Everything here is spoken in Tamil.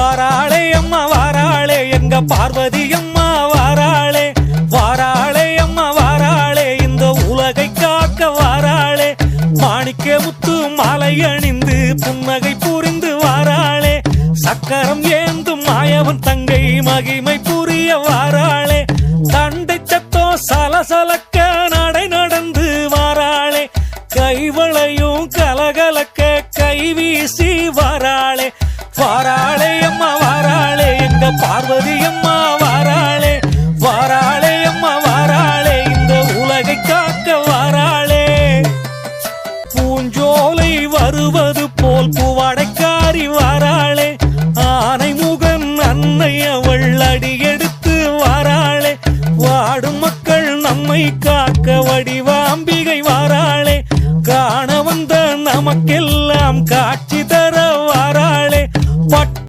வாராளே அம்மா வாராளே எங்க பார்வதி அம்மா வாராளே வாராளே அம்மா வாராளே இந்த உலகை காக்க வாராளே மாணிக்க முத்து மாலை அணிந்து புன்னகை புரிந்து வாராளே சக்கரம் ஏந்தும் மாயவன் தங்கை மகிமை புரிய வாராளே தண்டை சத்தோ சலசலக்க நடை நடந்து வாராளே கைவளையும் கலகலக்க கை வீசி வாராளே வாராளே அம்மா வாராளே எங்க பார்வதி